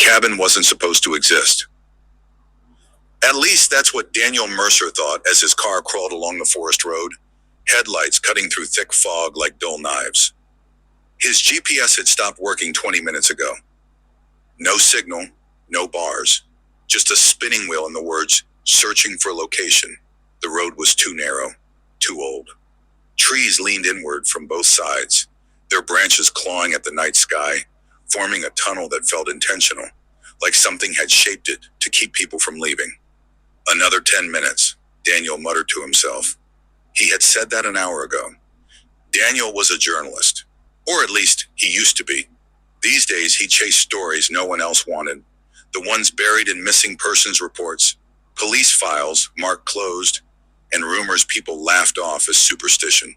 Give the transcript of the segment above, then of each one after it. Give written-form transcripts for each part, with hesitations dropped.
cabin wasn't supposed to exist. At least that's what Daniel Mercer thought as his car crawled along the forest road, headlights cutting through thick fog like dull knives. His GPS had stopped working 20 minutes ago. No signal, no bars, just a spinning wheel and the words, searching for location. The road was too narrow, too old. Trees leaned inward from both sides, their branches clawing at the night sky, forming a tunnel that felt intentional, like something had shaped it to keep people from leaving. Another 10 minutes, Daniel muttered to himself. He had said that an hour ago. Daniel was a journalist, or at least he used to be. These days he chased stories no one else wanted, the ones buried in missing persons reports, police files marked closed, and rumors people laughed off as superstition.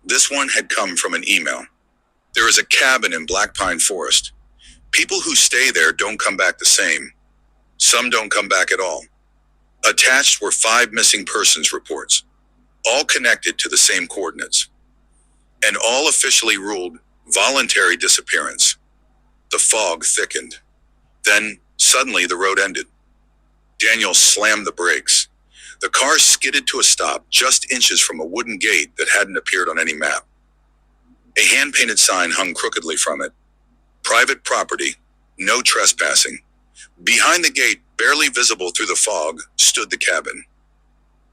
This one had come from an email. There is a cabin in Black Pine Forest. People who stay there don't come back the same. Some don't come back at all. Attached were 5 missing persons reports, all connected to the same coordinates, and all officially ruled voluntary disappearance. The fog thickened. Then, suddenly, the road ended. Daniel slammed the brakes. The car skidded to a stop just inches from a wooden gate that hadn't appeared on any map. A hand-painted sign hung crookedly from it. Private property, no trespassing. Behind the gate, barely visible through the fog, stood the cabin.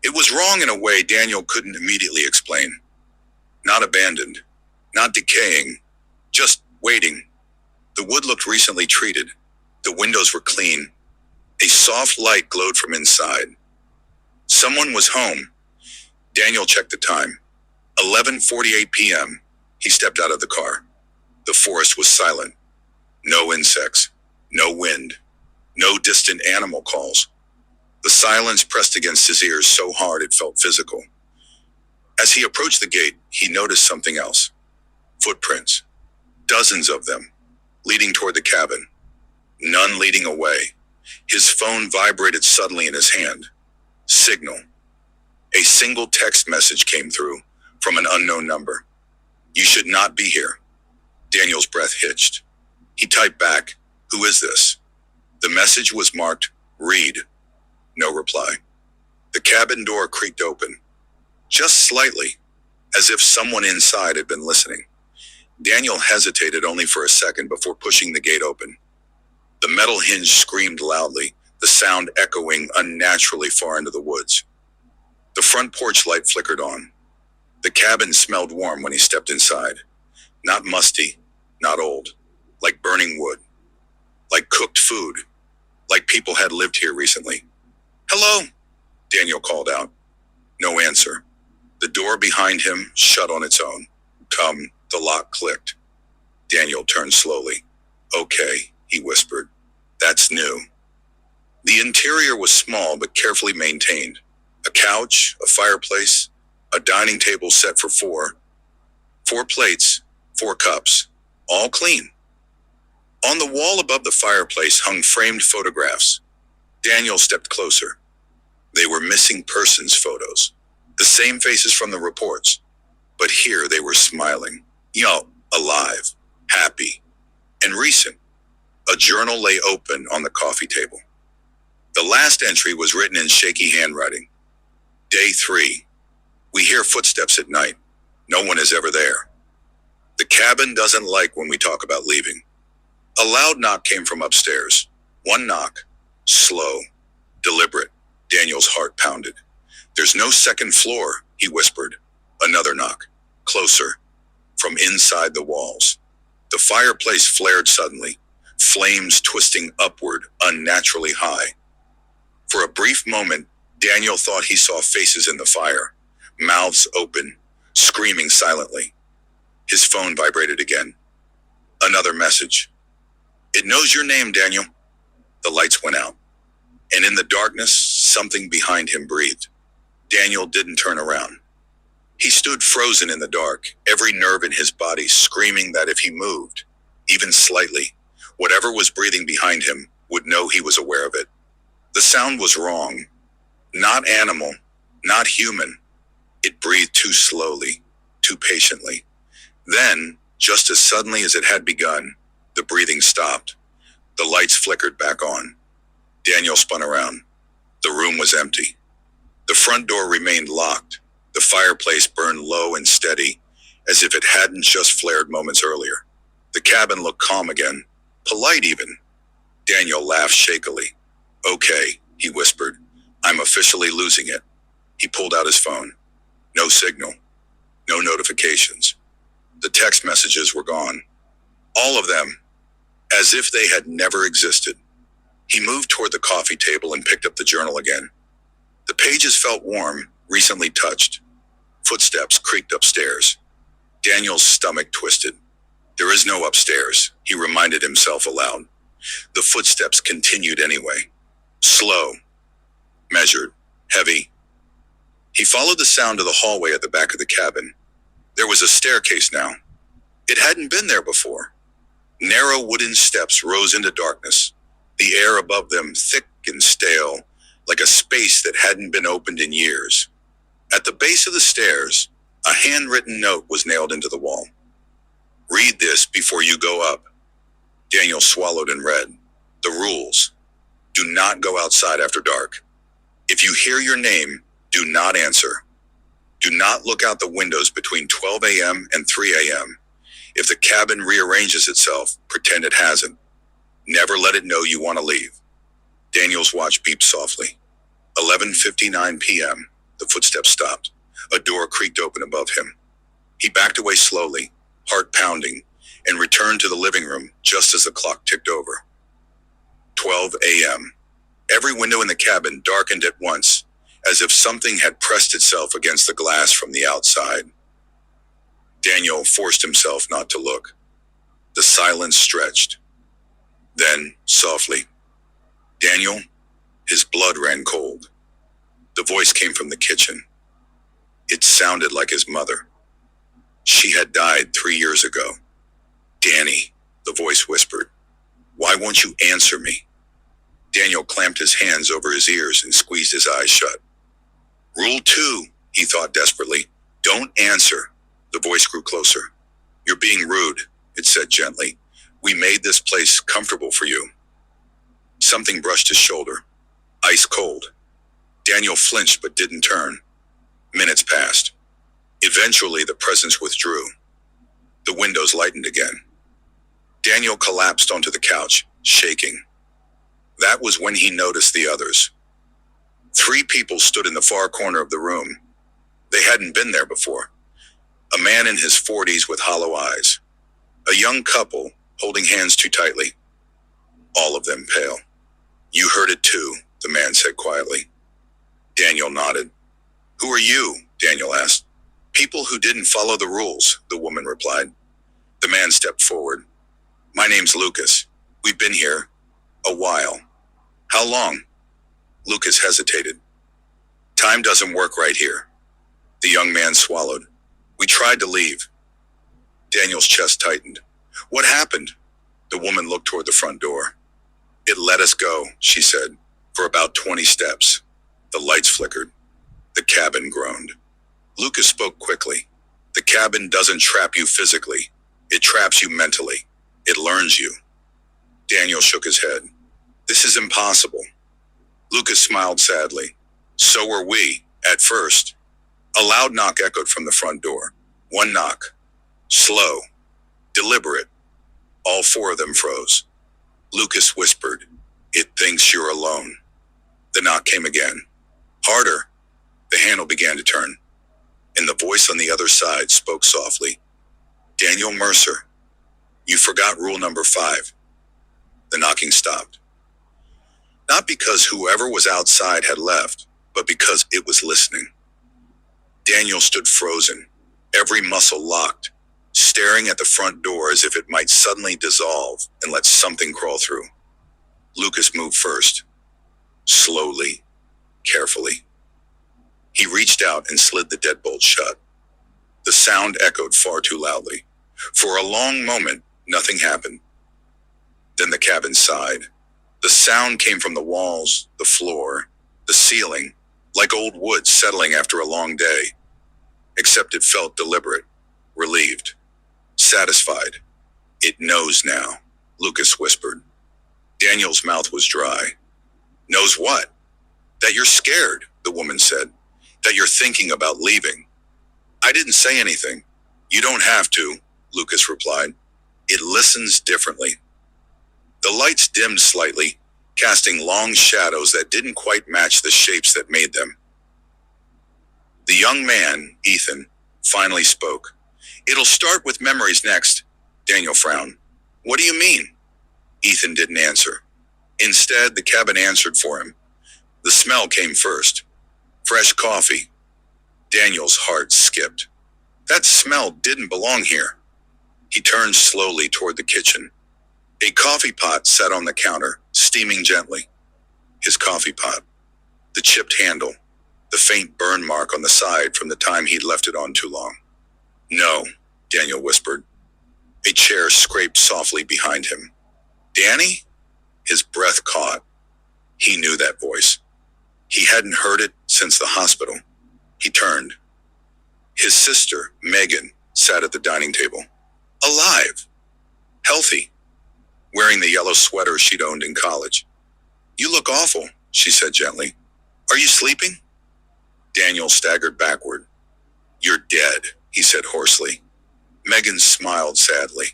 It was wrong in a way Daniel couldn't immediately explain. Not abandoned, not decaying, just waiting. The wood looked recently treated. The windows were clean. A soft light glowed from inside. Someone was home. Daniel checked the time. 11:48 p.m. He stepped out of the car. The forest was silent. No insects, no wind, no distant animal calls. The silence pressed against his ears so hard it felt physical. As he approached the gate, he noticed something else. Footprints. Dozens of them, leading toward the cabin. None leading away. His phone vibrated suddenly in his hand. Signal. A single text message came through from an unknown number. You should not be here. Daniel's breath hitched. He typed back, "Who is this?" The message was marked, "Read." No reply. The cabin door creaked open. Just slightly, as if someone inside had been listening. Daniel hesitated only for a second before pushing the gate open. The metal hinge screamed loudly, the sound echoing unnaturally far into the woods. The front porch light flickered on. The cabin smelled warm when he stepped inside. Not musty, not old, like burning wood, like cooked food, like people had lived here recently. "Hello," Daniel called out. No answer. The door behind him shut on its own. "Come," the lock clicked. Daniel turned slowly. "Okay," he whispered. "That's new." The interior was small but carefully maintained. A couch, a fireplace, a dining table set for 4. 4 plates, 4 cups, all clean. On the wall above the fireplace hung framed photographs. Daniel stepped closer. They were missing persons photos. The same faces from the reports. But here they were smiling. Alive, happy, and recent. A journal lay open on the coffee table. The last entry was written in shaky handwriting. Day 3. We hear footsteps at night. No one is ever there. The cabin doesn't like when we talk about leaving. A loud knock came from upstairs. One knock. Slow. Deliberate. Daniel's heart pounded. "There's no second floor," he whispered. Another knock. Closer. From inside the walls. The fireplace flared suddenly, flames twisting upward unnaturally high. For a brief moment, Daniel thought he saw faces in the fire, mouths open, screaming silently. His phone vibrated again. Another message. "It knows your name, Daniel." The lights went out, and in the darkness, something behind him breathed. Daniel didn't turn around. He stood frozen in the dark, every nerve in his body screaming that if he moved, even slightly, whatever was breathing behind him would know he was aware of it. The sound was wrong. Not animal, not human. It breathed too slowly, too patiently. Then, just as suddenly as it had begun, the breathing stopped. The lights flickered back on. Daniel spun around. The room was empty. The front door remained locked. The fireplace burned low and steady, as if it hadn't just flared moments earlier. The cabin looked calm again, polite even. Daniel laughed shakily. "Okay," he whispered. "I'm officially losing it." He pulled out his phone. No signal. No notifications. The text messages were gone. All of them, as if they had never existed. He moved toward the coffee table and picked up the journal again. The pages felt warm, recently touched. Footsteps creaked upstairs. Daniel's stomach twisted. "There is no upstairs," he reminded himself aloud. The footsteps continued anyway. Slow, measured, heavy. He followed the sound to the hallway at the back of the cabin. There was a staircase now. It hadn't been there before. Narrow wooden steps rose into darkness, the air above them thick and stale, like a space that hadn't been opened in years. At the base of the stairs, a handwritten note was nailed into the wall. "Read this before you go up." Daniel swallowed and read. The rules. Do not go outside after dark. If you hear your name, do not answer. Do not look out the windows between 12 a.m. and 3 a.m. If the cabin rearranges itself, pretend it hasn't. Never let it know you want to leave. Daniel's watch beeped softly. 11:59 p.m. The footsteps stopped. A door creaked open above him. He backed away slowly, heart pounding, and returned to the living room just as the clock ticked over. 12 a.m. Every window in the cabin darkened at once, as if something had pressed itself against the glass from the outside. Daniel forced himself not to look. The silence stretched. Then, softly, "Daniel?" His blood ran cold. The voice came from the kitchen. It sounded like his mother. She had died 3 years ago. "Danny," the voice whispered, "why won't you answer me?" Daniel clamped his hands over his ears and squeezed his eyes shut. "Rule 2, he thought desperately. "Don't answer." The voice grew closer. "You're being rude," it said gently. "We made this place comfortable for you." Something brushed his shoulder. Ice cold. Daniel flinched but didn't turn. Minutes passed. Eventually, the presence withdrew. The windows lightened again. Daniel collapsed onto the couch, shaking. That was when he noticed the others. 3 people stood in the far corner of the room. They hadn't been there before. A man in his 40s with hollow eyes. A young couple holding hands too tightly. All of them pale. "You heard it too," the man said quietly. Daniel nodded. "Who are you?" Daniel asked. "People who didn't follow the rules," the woman replied. The man stepped forward. "My name's Lucas. We've been here a while." "How long?" Lucas hesitated. "Time doesn't work right here." The young man swallowed. "We tried to leave." Daniel's chest tightened. "What happened?" The woman looked toward the front door. "It let us go," she said, "for about 20 steps. The lights flickered. The cabin groaned." Lucas spoke quickly. "The cabin doesn't trap you physically. It traps you mentally. It learns you." Daniel shook his head. "This is impossible." Lucas smiled sadly. "So were we, at first." A loud knock echoed from the front door. One knock. Slow. Deliberate. All 4 of them froze. Lucas whispered, "It thinks you're alone." The knock came again. Harder. The handle began to turn. And the voice on the other side spoke softly. "Daniel Mercer, you forgot rule number 5. The knocking stopped. Not because whoever was outside had left, but because it was listening. Daniel stood frozen, every muscle locked, staring at the front door as if it might suddenly dissolve and let something crawl through. Lucas moved first. Slowly, carefully. He reached out and slid the deadbolt shut. The sound echoed far too loudly. For a long moment, nothing happened. Then the cabin sighed. The sound came from the walls, the floor, the ceiling, like old wood settling after a long day. Except it felt deliberate, relieved, satisfied. "It knows now," Lucas whispered. Daniel's mouth was dry. Knows what? That you're scared, the woman said. That you're thinking about leaving. I didn't say anything. You don't have to, Lucas replied. It listens differently. The lights dimmed slightly, casting long shadows that didn't quite match the shapes that made them. The young man, Ethan, finally spoke. It'll start with memories next, Daniel frowned. What do you mean? Ethan didn't answer. Instead, the cabin answered for him. The smell came first. Fresh coffee. Daniel's heart skipped. That smell didn't belong here. He turned slowly toward the kitchen. A coffee pot sat on the counter, steaming gently. His coffee pot. The chipped handle. The faint burn mark on the side from the time he'd left it on too long. No, Daniel whispered. A chair scraped softly behind him. Danny? His breath caught. He knew that voice. He hadn't heard it since the hospital. He turned. His sister, Megan, sat at the dining table. Alive. Healthy. Wearing the yellow sweater she'd owned in college. You look awful, she said gently. Are you sleeping? Daniel staggered backward. You're dead, he said hoarsely. Megan smiled sadly.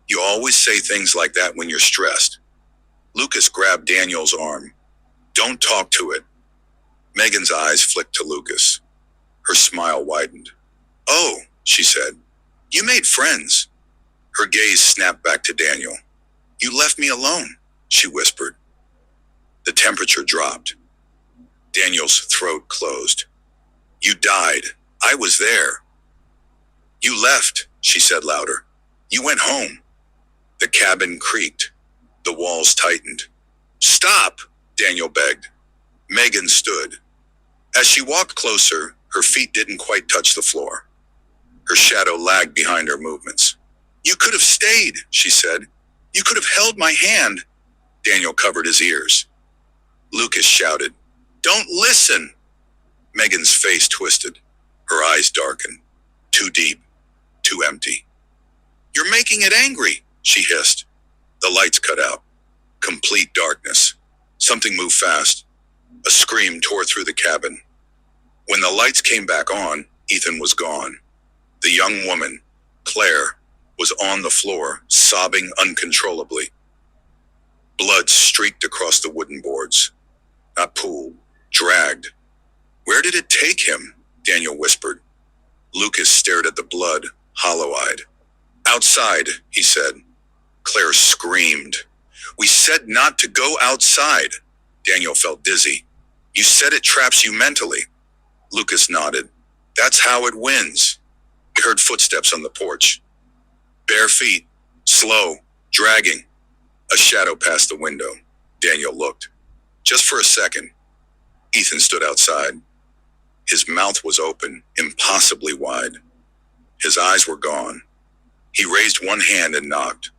You always say things like that when you're stressed. Lucas grabbed Daniel's arm. Don't talk to it. Megan's eyes flicked to Lucas. Her smile widened. Oh, she said. You made friends. Her gaze snapped back to Daniel. You left me alone, she whispered. The temperature dropped. Daniel's throat closed. You died. I was there. You left, she said louder. You went home. The cabin creaked. The walls tightened. Stop, Daniel begged. Megan stood. As she walked closer, her feet didn't quite touch the floor. Her shadow lagged behind her movements. You could have stayed, she said. You could have held my hand. Daniel covered his ears. Lucas shouted, Don't listen! Megan's face twisted. Her eyes darkened. Too deep. Too empty. You're making it angry, she hissed. The lights cut out. Complete darkness. Something moved fast. A scream tore through the cabin. When the lights came back on, Ethan was gone. The young woman, Claire, was on the floor, sobbing uncontrollably. Blood streaked across the wooden boards. Not pooled, dragged. Where did it take him? Daniel whispered. Lucas stared at the blood, hollow-eyed. Outside, he said. Claire screamed. We said not to go outside. Daniel felt dizzy. You said it traps you mentally. Lucas nodded. That's how it wins. He heard footsteps on the porch. Bare feet, slow, dragging. A shadow passed the window. Daniel looked. Just for a second. Ethan stood outside. His mouth was open, impossibly wide. His eyes were gone. He raised one hand and knocked.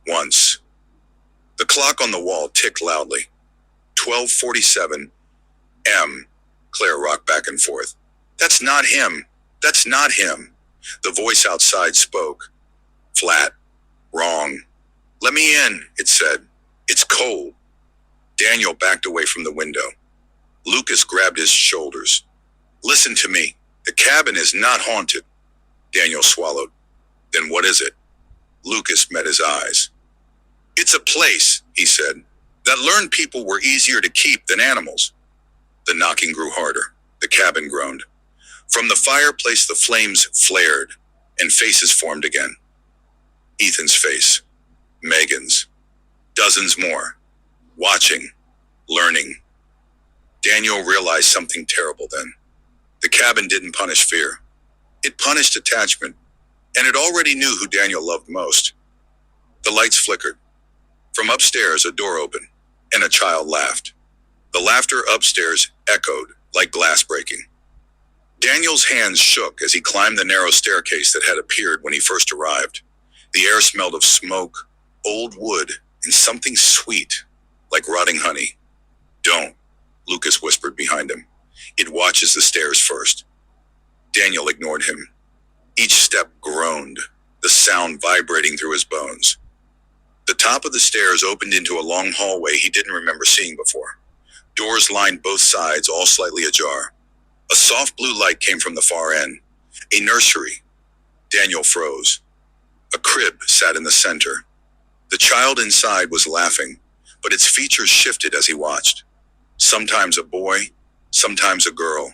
Once. The clock on the wall ticked loudly. 12:47 M. Claire rocked back and forth. That's not him. That's not him. The voice outside spoke. Flat. Wrong. Let me in, it said. It's cold. Daniel backed away from the window. Lucas grabbed his shoulders. Listen to me. The cabin is not haunted. Daniel swallowed. Then what is it? Lucas met his eyes. It's a place, he said, that learned people were easier to keep than animals. The knocking grew harder. The cabin groaned. From the fireplace, the flames flared, and faces formed again. Ethan's face. Megan's. Dozens more. Watching. Learning. Daniel realized something terrible then. The cabin didn't punish fear. It punished attachment, and it already knew who Daniel loved most. The lights flickered. From upstairs, a door opened, and a child laughed. The laughter upstairs echoed like glass breaking. Daniel's hands shook as he climbed the narrow staircase that had appeared when he first arrived. The air smelled of smoke, old wood, and something sweet, like rotting honey. Don't, Lucas whispered behind him. It watches the stairs first. Daniel ignored him. Each step groaned, the sound vibrating through his bones. The top top of the stairs opened into a long hallway he didn't remember seeing before. Doors lined both sides, all slightly ajar. A soft blue light came from the far end. A nursery. Daniel froze. A crib sat in the center. The child inside was laughing, but its features shifted as he watched. Sometimes a boy, sometimes a girl,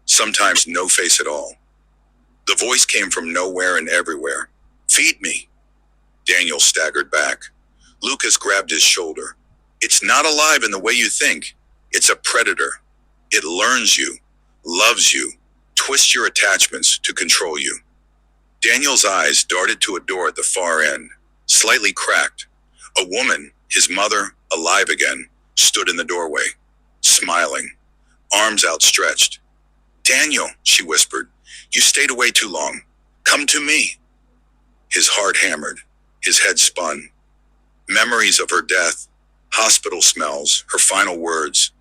sometimes no face at all. The voice came from nowhere and everywhere. "Feed me." Daniel staggered back. Lucas grabbed his shoulder. "It's not alive in the way you think. It's a predator. It learns you, loves you, twists your attachments to control you." Daniel's eyes darted to a door at the far end, slightly cracked. A woman, his mother, alive again, stood in the doorway, smiling, arms outstretched. "Daniel," she whispered, "you stayed away too long. Come to me." His heart hammered, his head spun. Memories of her death, hospital smells, her final words,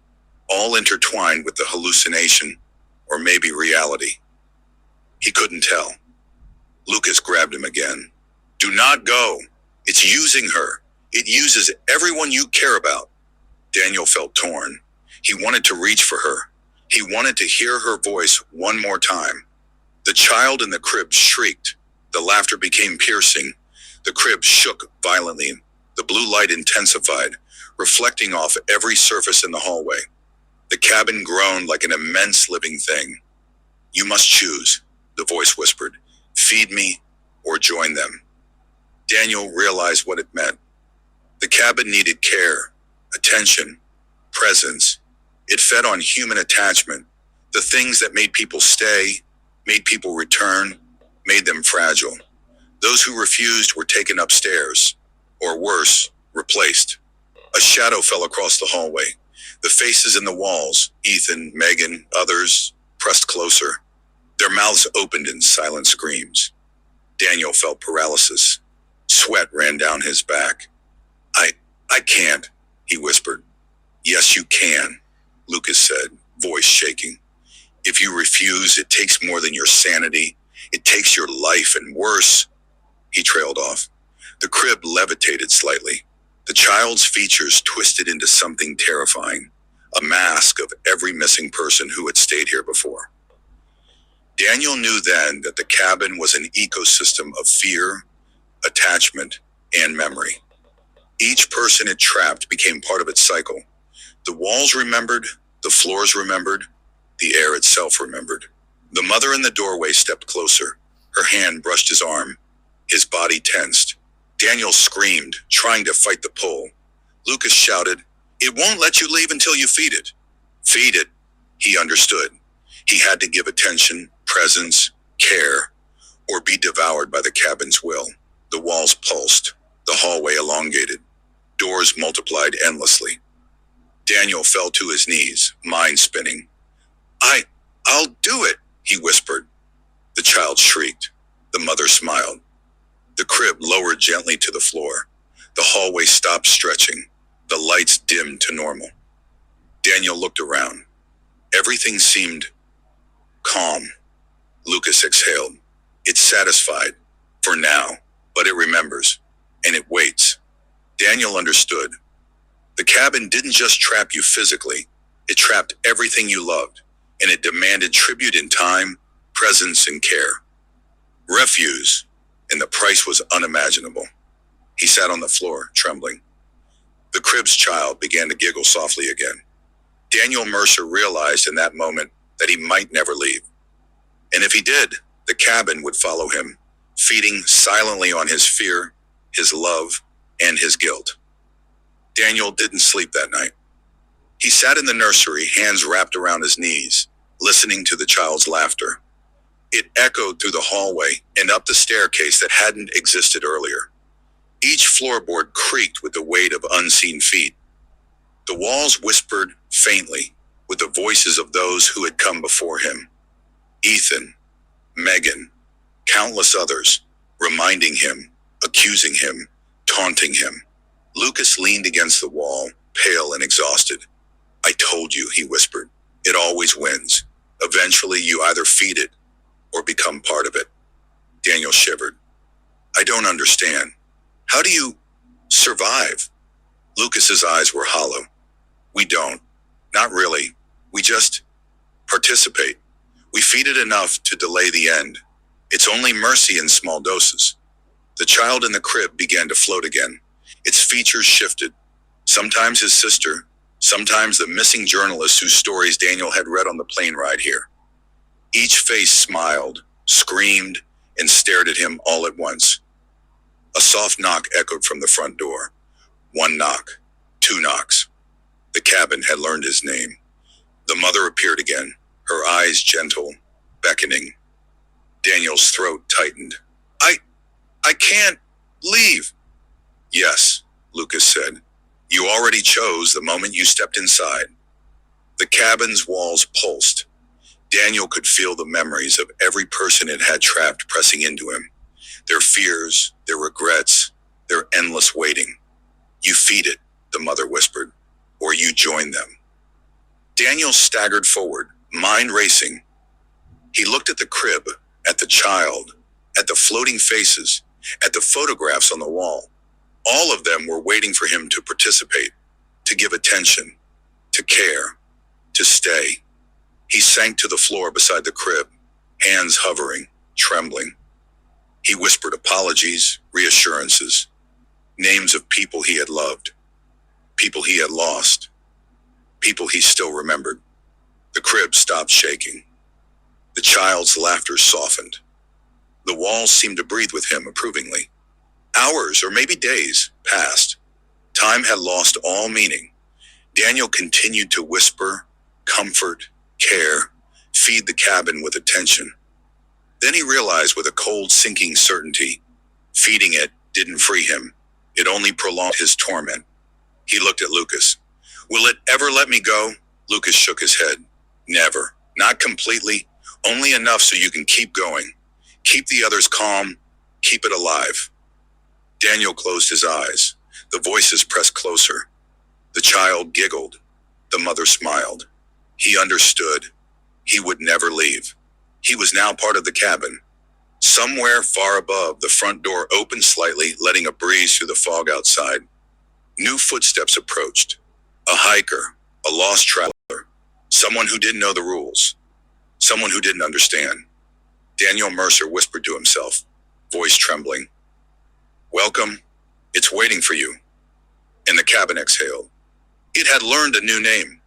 all intertwined with the hallucination, or maybe reality. He couldn't tell. Lucas grabbed him again. "Do not go. It's using her. It uses everyone you care about." Daniel felt torn. He wanted to reach for her. He wanted to hear her voice one more time. The child in the crib shrieked. The laughter became piercing. The crib shook violently. The blue light intensified, reflecting off every surface in the hallway. The cabin groaned like an immense living thing. "You must choose," the voice whispered. "Feed me or join them." Daniel realized what it meant. The cabin needed care, attention, presence. It fed on human attachment, the things that made people stay, made people return, made them fragile. Those who refused were taken upstairs, or worse, replaced. A shadow fell across the hallway. The faces in the walls, Ethan, Megan, others, pressed closer. Their mouths opened in silent screams. Daniel felt paralysis. Sweat ran down his back. I can't," he whispered. "Yes, you can," Lucas said, voice shaking. "If you refuse, it takes more than your sanity. It takes your life, and worse." He trailed off. The crib levitated slightly. The child's features twisted into something terrifying, a mask of every missing person who had stayed here before. Daniel knew then that the cabin was an ecosystem of fear, attachment, and memory. Each person it trapped became part of its cycle. The walls remembered, the floors remembered, the air itself remembered. The mother in the doorway stepped closer. Her hand brushed his arm. His body tensed. Daniel screamed, trying to fight the pull. Lucas shouted, "It won't let you leave until you feed it." Feed it. He understood. He had to give attention, presence, care, or be devoured by the cabin's will. The walls pulsed. The hallway elongated. Doors multiplied endlessly. Daniel fell to his knees, mind spinning. I'll do it," he whispered. The child shrieked. The mother smiled. The crib lowered gently to the floor. The hallway stopped stretching. The lights dimmed to normal. Daniel looked around. Everything seemed calm. Lucas exhaled. It's satisfied, for now, but it remembers, and it waits. Daniel understood. The cabin didn't just trap you physically, it trapped everything you loved, and it demanded tribute in time, presence, and care. Refuse, and the price was unimaginable. He sat on the floor, trembling. The crib's child began to giggle softly again. Daniel Mercer realized in that moment that he might never leave. And if he did, the cabin would follow him, feeding silently on his fear, his love, and his guilt. Daniel didn't sleep that night. He sat in the nursery, hands wrapped around his knees, listening to the child's laughter. It echoed through the hallway and up the staircase that hadn't existed earlier. Each floorboard creaked with the weight of unseen feet. The walls whispered faintly with the voices of those who had come before him. Ethan, Megan, countless others, reminding him, accusing him, taunting him. Lucas leaned against the wall, pale and exhausted. "I told you," he whispered. "It always wins. Eventually you either feed it or become part of it." Daniel shivered. "I don't understand. How do you..." Survive. Lucas's eyes were hollow. We don't. Not really. We just participate. We feed it enough to delay the end. It's only mercy in small doses. The child in the crib began to float again. Its features shifted. Sometimes his sister, sometimes the missing journalist whose stories Daniel had read on the plane ride here. Each face smiled, screamed, and stared at him all at once. A soft knock echoed from the front door. One knock, two knocks. The cabin had learned his name. The mother appeared again, her eyes gentle, beckoning. Daniel's throat tightened. I can't leave. Yes, Lucas said. You already chose the moment you stepped inside. The cabin's walls pulsed. Daniel could feel the memories of every person it had trapped pressing into him. Their fears, their regrets, their endless waiting. You feed it, the mother whispered, or you join them. Daniel staggered forward, mind racing. He looked at the crib, at the child, at the floating faces, at the photographs on the wall. All of them were waiting for him to participate, to give attention, to care, to stay. He sank to the floor beside the crib, hands hovering, trembling. He whispered apologies, reassurances, names of people he had loved, people he had lost, people he still remembered. The crib stopped shaking. The child's laughter softened. The walls seemed to breathe with him approvingly. Hours, or maybe days, passed. Time had lost all meaning. Daniel continued to whisper, comfort, care, feed the cabin with attention. Then he realized with a cold, sinking certainty, feeding it didn't free him. It only prolonged his torment. He looked at Lucas. Will it ever let me go? Lucas shook his head. Never. Not completely. Only enough so you can keep going. Keep the others calm. Keep it alive. Daniel closed his eyes. The voices pressed closer. The child giggled. The mother smiled. He understood. He would never leave. He was now part of the cabin. Somewhere far above, the front door opened slightly, letting a breeze through the fog outside. New footsteps approached. A hiker, a lost traveler, someone who didn't know the rules, someone who didn't understand. Daniel Mercer whispered to himself, voice trembling. Welcome. It's waiting for you. And the cabin exhaled. It had learned a new name.